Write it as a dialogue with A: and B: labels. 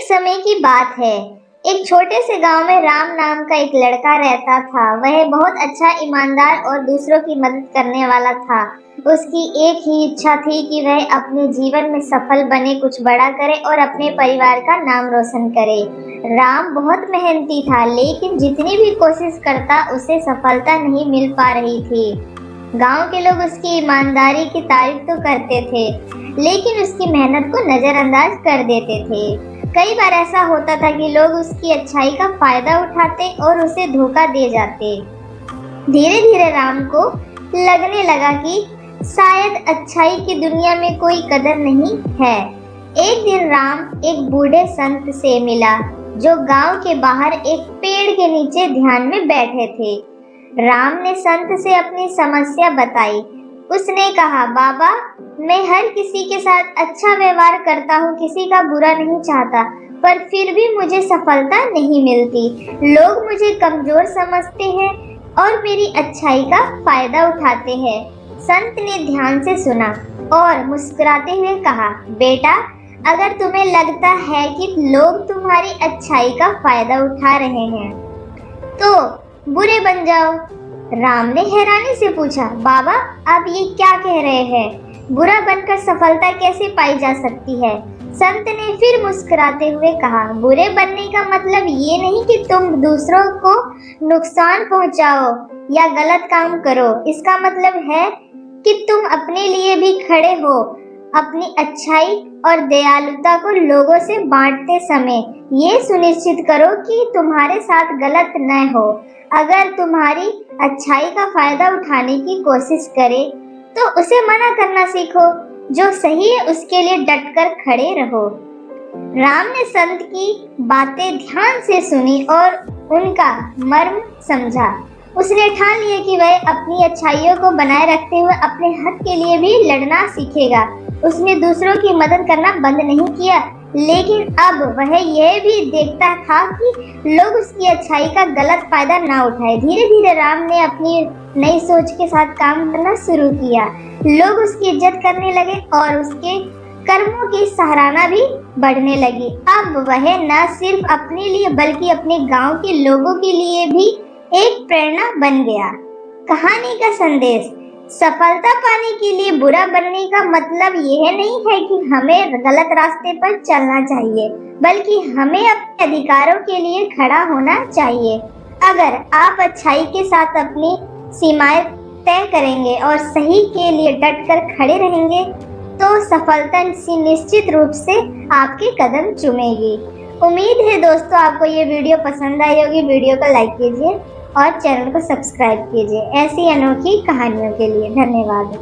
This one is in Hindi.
A: समय की बात है। एक छोटे से गांव में राम नाम का एक लड़का रहता था। वह बहुत अच्छा, ईमानदार और दूसरों की मदद करने वाला था। उसकी एक ही इच्छा थी कि वह अपने जीवन में सफल बने, कुछ बड़ा करे और अपने परिवार का नाम रोशन करे। राम बहुत मेहनती था, लेकिन जितनी भी कोशिश करता उसे सफलता नहीं मिल पा रही थी। गांव के लोग उसकी ईमानदारी की तारीफ तो करते थे, लेकिन उसकी मेहनत को नजरअंदाज कर देते थे। कई बार ऐसा होता था कि लोग उसकी अच्छाई का फायदा उठाते और उसे धोखा दे जाते। धीरे धीरे राम को लगने लगा कि शायद अच्छाई की दुनिया में कोई कदर नहीं है। एक दिन राम एक बूढ़े संत से मिला, जो गांव के बाहर एक पेड़ के नीचे ध्यान में बैठे थे। राम ने संत से अपनी समस्या बताई। उसने कहा, बाबा, मैं हर किसी के साथ अच्छा व्यवहार करता हूँ, किसी का बुरा नहीं चाहता, पर फिर भी मुझे सफलता नहीं मिलती। लोग मुझे कमजोर समझते हैं और मेरी अच्छाई का फायदा उठाते हैं। संत ने ध्यान से सुना और मुस्कुराते हुए कहा, बेटा, अगर तुम्हें लगता है कि लोग तुम्हारी अच्छाई का फायदा उठा रहे हैं, तो बुरे बन जाओ। राम ने हैरानी से पूछा, बाबा, आप ये क्या कह रहे हैं? बुरा बनकर सफलता कैसे पाई जा सकती है? संत ने फिर मुस्कुराते हुए कहा, बुरे बनने का मतलब ये नहीं कि तुम दूसरों को नुकसान पहुंचाओ या गलत काम करो। इसका मतलब है कि तुम अपने लिए भी खड़े हो। अपनी अच्छाई और दयालुता को लोगों से बांटते समय ये सुनिश्चित करो कि तुम्हारे साथ गलत न हो। अगर तुम्हारी अच्छाई का फायदा उठाने की कोशिश करे तो उसे मना करना सीखो। जो सही है उसके लिए डटकर खड़े रहो। राम ने संत की बातें ध्यान से सुनी और उनका मर्म समझा। उसने ठान लिया कि वह अपनी अच्छाइयों को बनाए रखते हुए अपने हक के लिए भी लड़ना सीखेगा। उसने दूसरों की मदद करना बंद नहीं किया, लेकिन अब वह यह भी देखता था कि लोग उसकी अच्छाई का गलत फायदा ना उठाए। धीरे धीरे राम ने अपनी नई सोच के साथ काम करना शुरू किया। लोग उसकी इज्जत करने लगे और उसके कर्मों की सराहना भी बढ़ने लगी। अब वह न सिर्फ अपने लिए बल्कि अपने गांव के लोगों के लिए भी एक प्रेरणा बन गया। कहानी का संदेश: सफलता पाने के लिए बुरा बनने का मतलब यह नहीं है कि हमें गलत रास्ते पर चलना चाहिए, बल्कि हमें अपने अधिकारों के लिए खड़ा होना चाहिए। अगर आप अच्छाई के साथ अपनी सीमाएं तय करेंगे और सही के लिए डटकर खड़े रहेंगे, तो सफलता निश्चित रूप से आपके कदम चूमेगी। उम्मीद है दोस्तों आपको ये वीडियो पसंद आई होगी। वीडियो को लाइक कीजिए और चैनल को सब्सक्राइब कीजिए ऐसी अनोखी कहानियों के लिए। धन्यवाद।